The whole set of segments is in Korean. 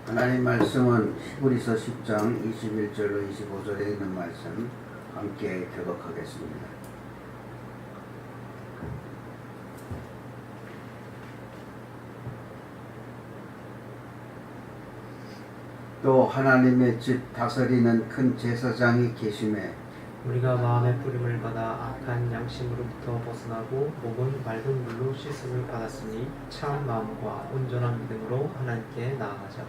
하나님 말씀은 히브리서 10장 21절로 25절에 있는 말씀 함께 교독하겠습니다. 또 하나님의 집 다스리는 큰 제사장이 계심에 우리가 마음의 뿌림을 받아 악한 양심으로부터 벗어나고 목은 맑은 물로 씻음을 받았으니 참 마음과 온전한 믿음으로 하나님께 나아가자.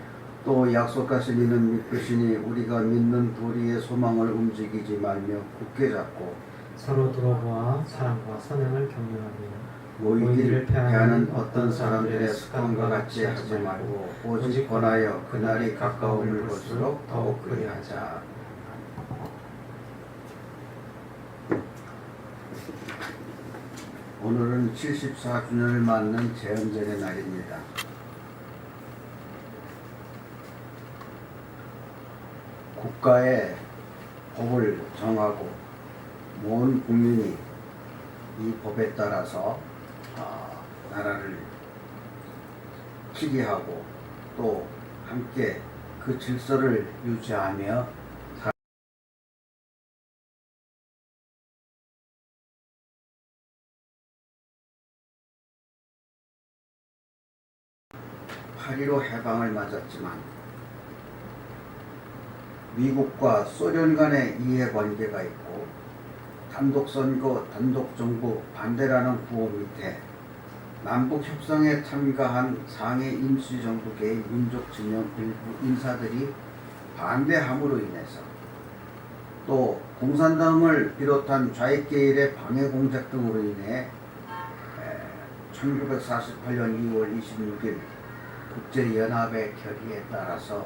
또 약속하신 이는 믿으시니 우리가 믿는 도리의 소망을 움직이지 말며 굳게 잡고 서로 들어보아 사랑과 선행을 격려하며 모이기를 패하는 어떤 사람들의 습관과 같이 하지 말고 오직 권하여 그날이 가까움을 볼수록 더욱 그리하자. 오늘은 74주년을 맞는 재헌절의 날입니다. 국가의 법을 정하고 모든 국민이 이 법에 따라서 나라를 치리하고 또 함께 그 질서를 유지하며 8.15 해방을 맞았지만 미국과 소련 간의 이해관계가 있고 단독선거, 단독정부 반대라는 구호 밑에 남북협상에 참가한 상해 임시정부계의 민족진영 일부 인사들이 반대함으로 인해서 또 공산당을 비롯한 좌익계열의 방해공작 등으로 인해 1948년 2월 26일 국제연합의 결의에 따라서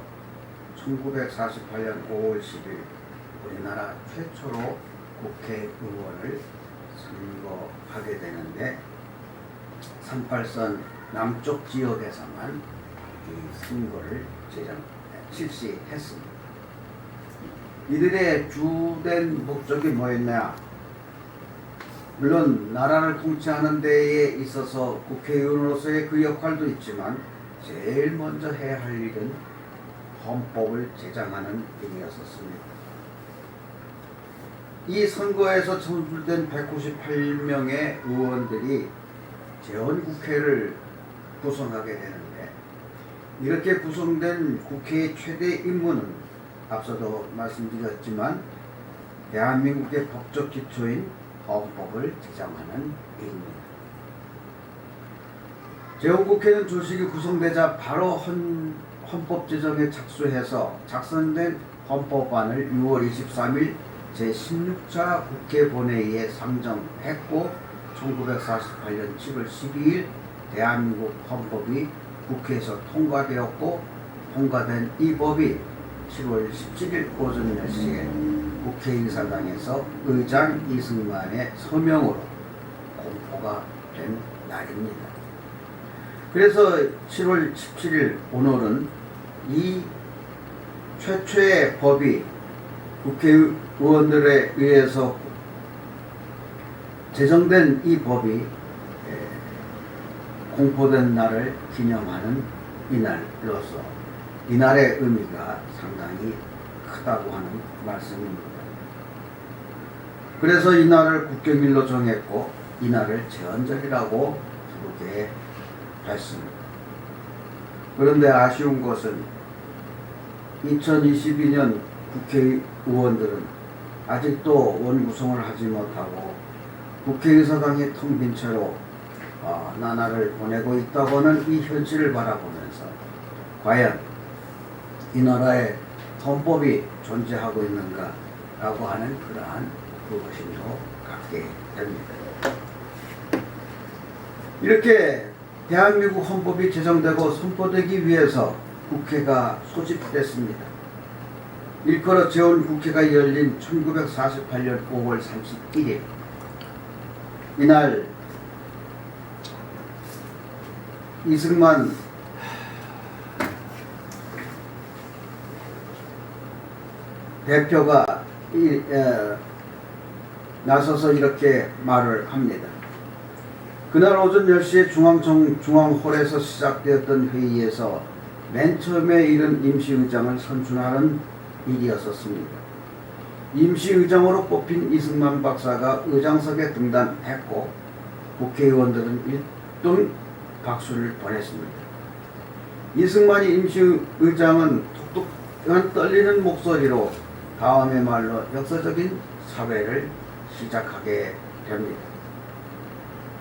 1948년 5월 10일 우리나라 최초로 국회의원을 선거하게 되는데 38선 남쪽 지역에서만 이 선거를 실시했습니다. 이들의 주된 목적이 뭐였냐? 물론 나라를 통치하는 데에 있어서 국회의원으로서의 그 역할도 있지만 제일 먼저 해야 할 일은 헌법을 제정하는 일이었습니다. 이 선거에서 선출된 198명의 의원들이 재헌국회를 구성하게 되는데 이렇게 구성된 국회의 최대 임무는 앞서도 말씀드렸지만 대한민국의 법적 기초인 헌법을 제정하는 일입니다. 재헌국회는 조직이 구성되자 바로 헌법 제정에 착수해서 작성된 헌법안을 6월 23일 제16차 국회 본회의에 상정했고 1948년 7월 12일 대한민국 헌법이 국회에서 통과되었고 통과된 이 법이 7월 17일 오전 10시에 국회의사당에서 의장 이승만의 서명으로 공포가 된 날입니다. 그래서 7월 17일 오늘은 이 최초의 법이 국회의원들에 의해서 제정된 이 법이 공포된 날을 기념하는 이날로서 이날의 의미가 상당히 크다고 하는 말씀입니다. 그래서 이날을 국경일로 정했고 이날을 재헌절이라고 부르게 했습니다. 그런데 아쉬운 것은 2022년 국회의원들은 아직도 원구성을 하지 못하고 국회의사당이 텅 빈 채로 나날을 보내고 있다고는 이 현실을 바라보면서 과연 이 나라에 헌법이 존재하고 있는가 라고 하는 그러한 의구심도 갖게 됩니다. 이렇게 대한민국 헌법이 제정되고 선포되기 위해서 국회가 소집됐습니다. 일컬어 재헌국회가 열린 1948년 5월 31일 이날 이승만 대표가 나서서 이렇게 말을 합니다. 그날 오전 10시에 중앙홀에서 시작되었던 회의에서 맨 처음에 이른 임시의장을 선출하는 일이었었습니다. 임시의장으로 뽑힌 이승만 박사가 의장석에 등단했고 국회의원들은 일등 박수를 보냈습니다. 이승만이 임시의장은 톡톡한 떨리는 목소리로 다음의 말로 역사적인 사회를 시작하게 됩니다.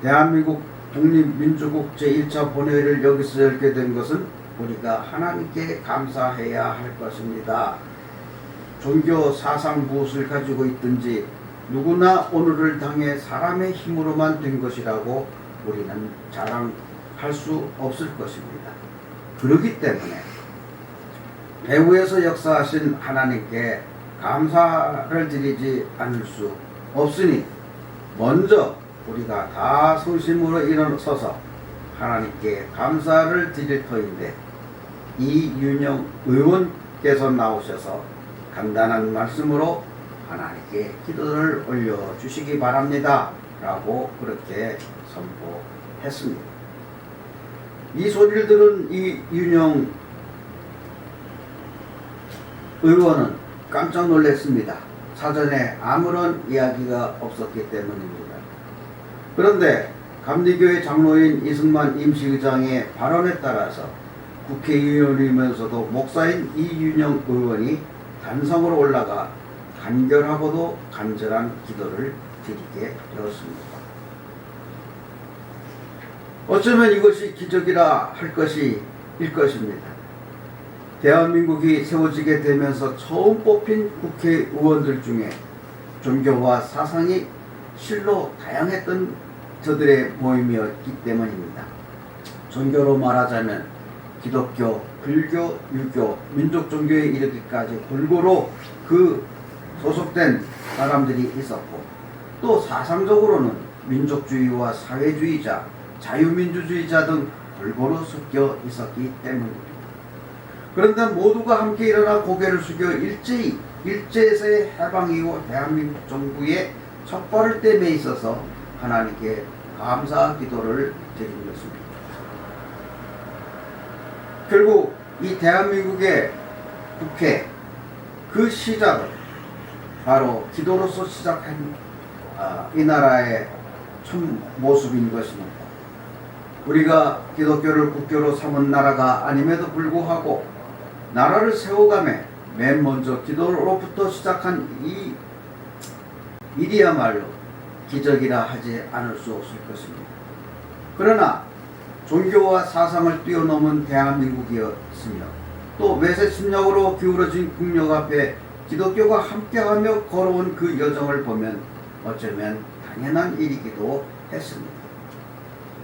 대한민국 독립민주국 제1차 본회의를 여기서 열게 된 것은 우리가 하나님께 감사해야 할 것입니다. 종교 사상 무엇을 가지고 있든지 누구나 오늘을 당해 사람의 힘으로만 된 것이라고 우리는 자랑할 수 없을 것입니다. 그렇기 때문에 배후에서 역사하신 하나님께 감사를 드리지 않을 수 없으니 먼저 우리가 다 성심으로 일어서서 하나님께 감사를 드릴 터인데 이윤영 의원께서 나오셔서 간단한 말씀으로 하나님께 기도를 올려주시기 바랍니다 라고 그렇게 선포했습니다. 이 소리를 들은 이윤영 의원은 깜짝 놀랐습니다. 사전에 아무런 이야기가 없었기 때문입니다. 그런데 감리교회 장로인 이승만 임시의장의 발언에 따라서 국회의원이면서도 목사인 이윤영 의원이 단성으로 올라가 간결하고도 간절한 기도를 드리게 되었습니다. 어쩌면 이것이 기적이라 할 것일 것입니다. 대한민국이 세워지게 되면서 처음 뽑힌 국회의원들 중에 종교와 사상이 실로 다양했던 저들의 모임이었기 때문입니다. 종교로 말하자면 기독교, 불교, 유교, 민족 종교에 이르기까지 골고루 그 소속된 사람들이 있었고 또 사상적으로는 민족주의와 사회주의자, 자유민주주의자 등 골고루 섞여 있었기 때문입니다. 그런데 모두가 함께 일어나 고개를 숙여 일제에서의 해방이고 대한민국 정부의 척벌을 땜에 있어서 하나님께 감사 기도를 드린 것입니다. 결국 이 대한민국의 국회 그 시작은 바로 기도로서 시작한 이 나라의 참 모습인 것입니다. 우리가 기독교를 국교로 삼은 나라가 아님에도 불구하고 나라를 세워가며 맨 먼저 기도로부터 시작한 이 일이야말로 기적이라 하지 않을 수 없을 것입니다. 그러나 종교와 사상을 뛰어넘은 대한민국이었으며 또 외세 침략으로 기울어진 국력 앞에 기독교가 함께하며 걸어온 그 여정을 보면 어쩌면 당연한 일이기도 했습니다.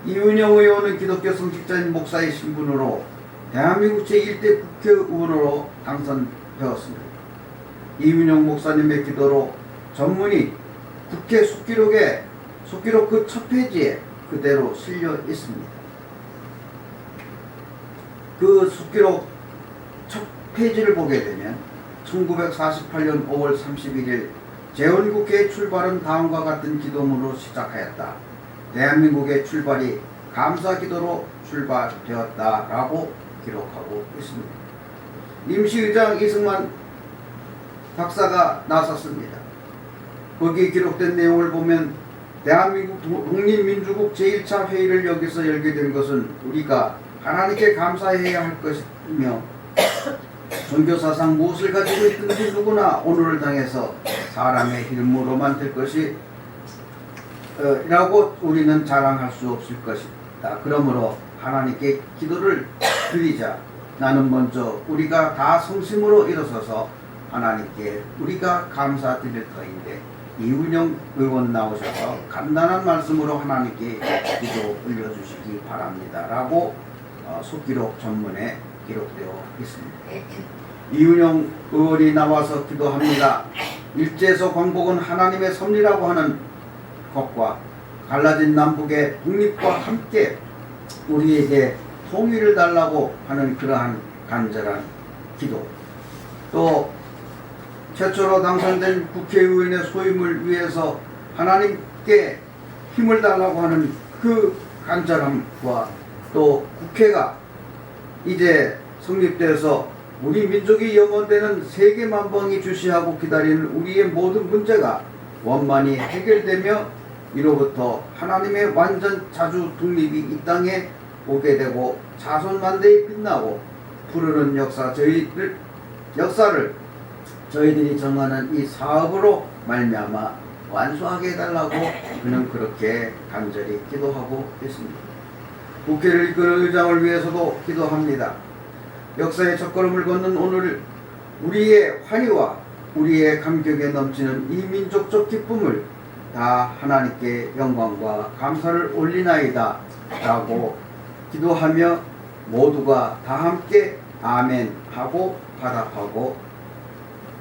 이윤영 의원은 기독교 성직자인 목사의 신분으로 대한민국 제1대 국회의원으로 당선되었습니다. 이윤영 목사님의 기도로 전문이 국회 속기록 그 첫 페이지에 그대로 실려 있습니다. 그 속기록 첫 페이지를 보게 되면 1948년 5월 31일 재헌국회의 출발은 다음과 같은 기도문으로 시작하였다. 대한민국의 출발이 감사기도로 출발되었다라고 기록하고 있습니다. 임시의장 이승만 박사가 나섰습니다. 거기에 기록된 내용을 보면 대한민국 독립민주국 제1차 회의를 여기서 열게 된 것은 우리가 하나님께 감사해야 할 것이며 종교사상 무엇을 가지고 있든지 누구나 오늘을 당해서 사람의 힘으로만 될 것이 라고 우리는 자랑할 수 없을 것이다. 그러므로 하나님께 기도를 드리자. 나는 먼저 우리가 다 성심으로 일어서서 하나님께 우리가 감사드릴 터인데 이윤영 의원 나오셔서 간단한 말씀으로 하나님께 기도 올려주시기 바랍니다 라고 속기록 전문에 기록되어 있습니다. 이윤영 의원이 나와서 기도합니다. 일제에서 광복은 하나님의 섭리라고 하는 것과 갈라진 남북의 독립과 함께 우리에게 통일을 달라고 하는 그러한 간절한 기도, 또 최초로 당선된 국회의원의 소임을 위해서 하나님께 힘을 달라고 하는 그 간절함과 또 국회가 이제 성립돼서 우리 민족이 영원되는 세계 만방이 주시하고 기다리는 우리의 모든 문제가 원만히 해결되며 이로부터 하나님의 완전 자주 독립이 이 땅에 오게 되고 자손만대에 빛나고 푸르는 역사를 저희들이 정하는 이 사업으로 말미암아 완수하게 해달라고 그는 그렇게 간절히 기도하고 있습니다. 국회를 이끄는 의장을 위해서도 기도합니다. 역사의 첫걸음을 걷는 오늘 우리의 환희와 우리의 감격에 넘치는 이 민족적 기쁨을 다 하나님께 영광과 감사를 올리나이다 라고 기도하며 모두가 다 함께 아멘 하고 화답하고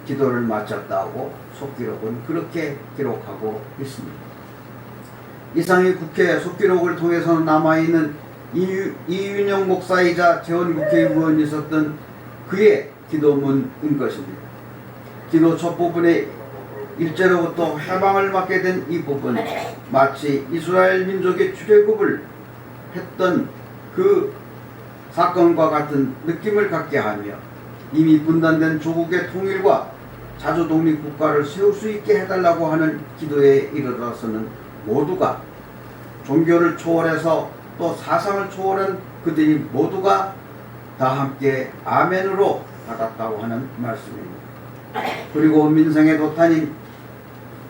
기도를 마쳤다고 속기록은 그렇게 기록하고 있습니다. 이상의 국회 속기록을 통해서 남아있는 이윤영 목사이자 재원국회의원이 있었던 그의 기도문인 것입니다. 기도 첫 부분에 일제로부터 해방을 받게 된 이 부분, 마치 이스라엘 민족의 출애굽을 했던 그 사건과 같은 느낌을 갖게 하며 이미 분단된 조국의 통일과 자주 독립 국가를 세울 수 있게 해달라고 하는 기도에 이르러서는 모두가 종교를 초월해서 또 사상을 초월한 그들이 모두가 다 함께 아멘으로 받았다고 하는 말씀입니다. 그리고 민생의 도탄인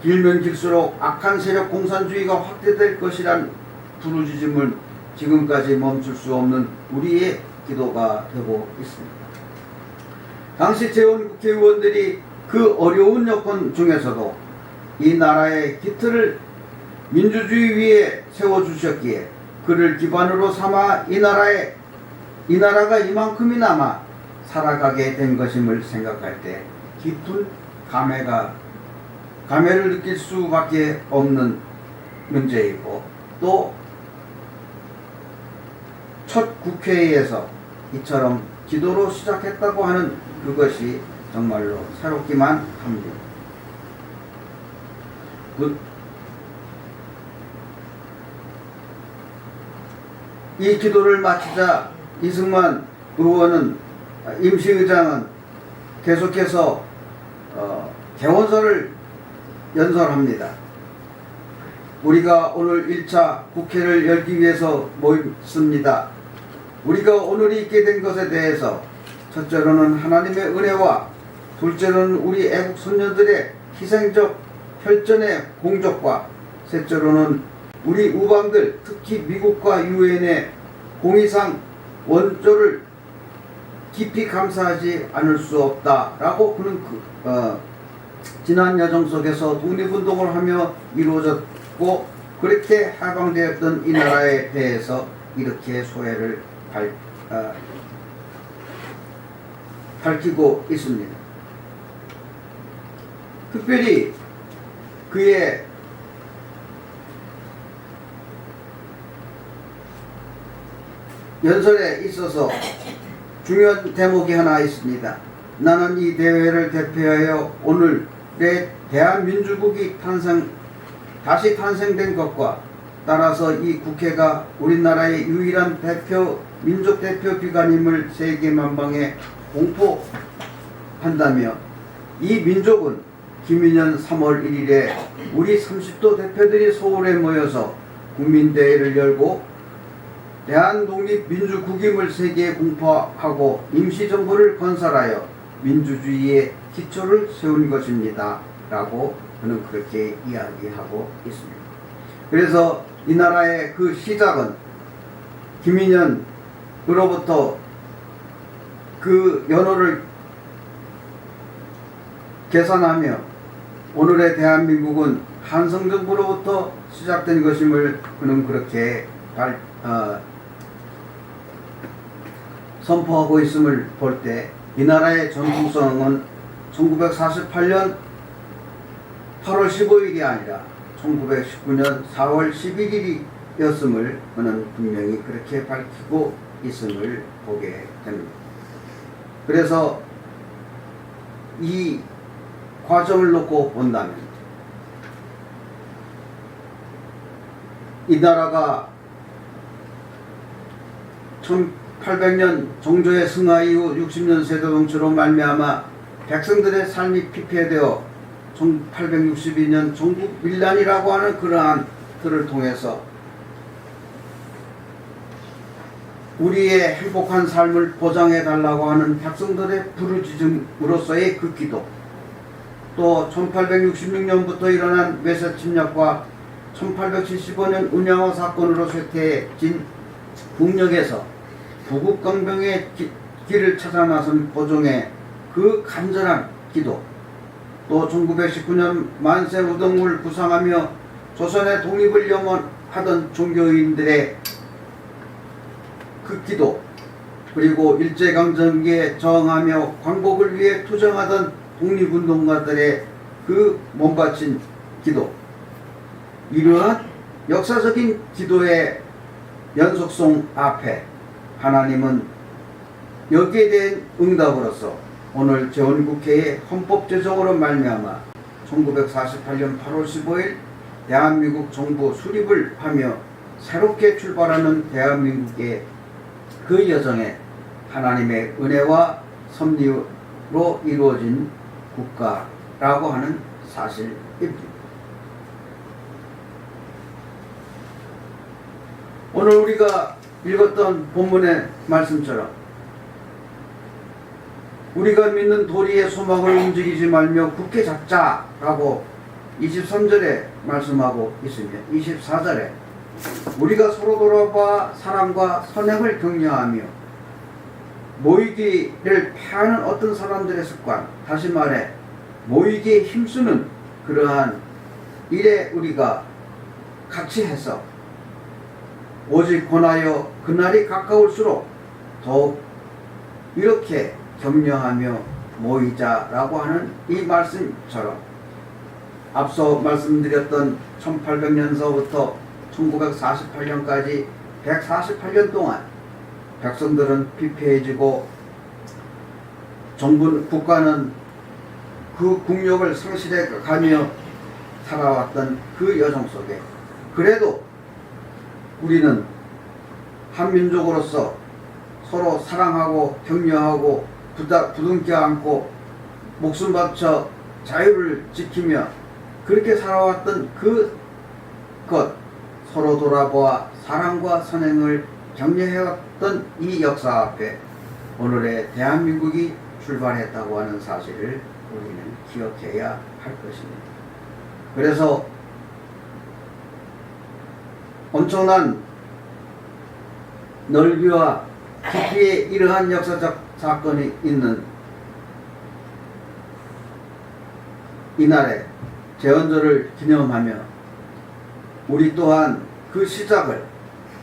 길면 길수록 악한 세력 공산주의가 확대될 것이란 부르짖음을 지금까지 멈출 수 없는 우리의 기도가 되고 있습니다. 당시 재원국회의원들이 그 어려운 여건 중에서도 이 나라의 기틀을 민주주의 위에 세워주셨기에 그를 기반으로 삼아 이 나라가 이만큼이나마 살아가게 된 것임을 생각할 때 깊은 감회를 느낄 수밖에 없는 문제이고 또 첫 국회에서 이처럼 기도로 시작했다고 하는 그것이 정말로 새롭기만 합니다. 이 기도를 마치자 이승만 의원은 임시의장은 계속해서 개원서를 연설합니다. 우리가 오늘 1차 국회를 열기 위해서 모였습니다. 우리가 오늘 있게 된 것에 대해서 첫째로는 하나님의 은혜와 둘째로는 우리 애국 선녀들의 희생적 혈전의 공적과 셋째로는 우리 우방들 특히 미국과 유엔의 공의상 원조를 깊이 감사하지 않을 수 없다라고 그는 지난 여정 속에서 독립운동을 하며 이루어졌고 그렇게 해방되었던 이 나라에 대해서 이렇게 소회를 밝히고 있습니다. 특별히 그의 연설에 있어서 중요한 대목이 하나 있습니다. 나는 이 대회를 대표하여 오늘의 대한민주국이 다시 탄생된 것과 따라서 이 국회가 우리나라의 유일한 민족 대표 기관임을 세계 만방에 공포한다며 이 민족은 김인년 3월 1일에 우리 30도 대표들이 서울에 모여서 국민대회를 열고 대한독립민주국임을 세계에 공포하고 임시정부를 건설하여 민주주의의 기초를 세운 것입니다. 라고 그는 그렇게 이야기하고 있습니다. 그래서 이 나라의 그 시작은 김인년으로부터 그 연호를 계산하며 오늘의 대한민국은 한성정부로부터 시작된 것임을 그는 그렇게 선포하고 있음을 볼 때 이 나라의 전통성은 1948년 8월 15일이 아니라 1919년 4월 11일이었음을 그는 분명히 그렇게 밝히고 있음을 보게 됩니다. 그래서 이 과정을 놓고 본다면 이 나라가 1800년 종조의 승하 이후 60년 세대동치로 말미암아 백성들의 삶이 피폐되어 1862년 종국 밀란이라고 하는 그러한 틀을 통해서 우리의 행복한 삶을 보장해 달라고 하는 백성들의 부르짖음으로서의 그 기도, 또 1866년부터 일어난 외세 침략과 1875년 운양호 사건으로 쇠퇴해진 국력에서 부국강병의 길을 찾아 나선 고종의 그 간절한 기도, 또 1919년 만세우동을 구상하며 조선의 독립을 염원하던 종교인들의 그 기도, 그리고 일제강점기에 저항하며 광복을 위해 투쟁하던 독립운동가들의 그 몸바친 기도, 이러한 역사적인 기도의 연속성 앞에 하나님은 여기에 대한 응답으로서 오늘 제5국회의 헌법제정으로 말미암아 1948년 8월 15일 대한민국 정부 수립을 하며 새롭게 출발하는 대한민국의 그 여정에 하나님의 은혜와 섭리로 이루어진 국가라고 하는 사실입니다. 오늘 우리가 읽었던 본문의 말씀처럼 우리가 믿는 도리의 소망을 움직이지 말며 굳게 잡자라고 23절에 말씀하고 있으며 24절에 우리가 서로 돌아봐 사랑과 선행을 격려하며 모이기를 패하는 어떤 사람들의 습관, 다시 말해 모이기에 힘쓰는 그러한 일에 우리가 같이 해서 오직 권하여 그날이 가까울수록 더욱 이렇게 격려하며 모이자라고 하는 이 말씀처럼 앞서 말씀드렸던 1800년서부터 1948년까지 148년 동안 백성들은 피폐해지고 정부 국가는 그 국력을 상실해 가며 살아왔던 그 여정 속에 그래도 우리는 한민족으로서 서로 사랑하고 격려하고 부둥켜 안고 목숨 바쳐 자유를 지키며 그렇게 살아왔던 그것, 서로 돌아보아 사랑과 선행을 격려해왔던 이 역사 앞에 오늘의 대한민국이 출발했다고 하는 사실을 우리는 기억해야 할 것입니다. 그래서 엄청난 넓이와 깊이의 이러한 역사적 사건이 있는 이날에 제헌절을 기념하며 우리 또한 그 시작을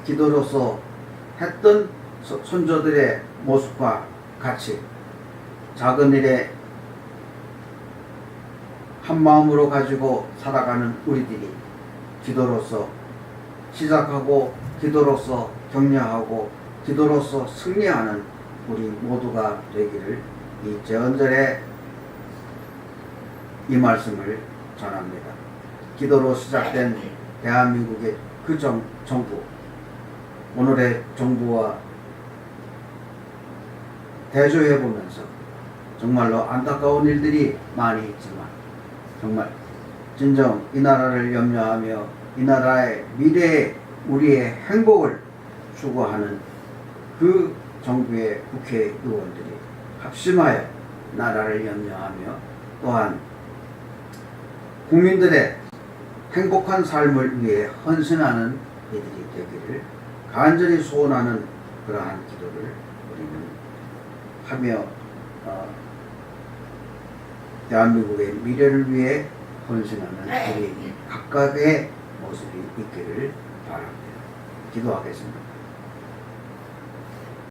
기도로서 했던 선조들의 모습과 같이 작은 일에 한 마음으로 가지고 살아가는 우리들이 기도로서 시작하고 기도로서 격려하고 기도로서 승리하는 우리 모두가 되기를 이 제헌절에 이 말씀을 전합니다. 기도로 시작된 대한민국의 그 정부, 오늘의 정부와 대조해보면서 정말로 안타까운 일들이 많이 있지만 정말 진정 이 나라를 염려하며 이 나라의 미래에 우리의 행복을 추구하는 그 정부의 국회의원들이 합심하여 나라를 염려하며 또한 국민들의 행복한 삶을 위해 헌신하는 이들이 되기를 간절히 소원하는 그러한 기도를 우리는 하며 대한민국의 미래를 위해 헌신하는 우리 각각의 모습이 있기를 바랍니다. 기도하겠습니다.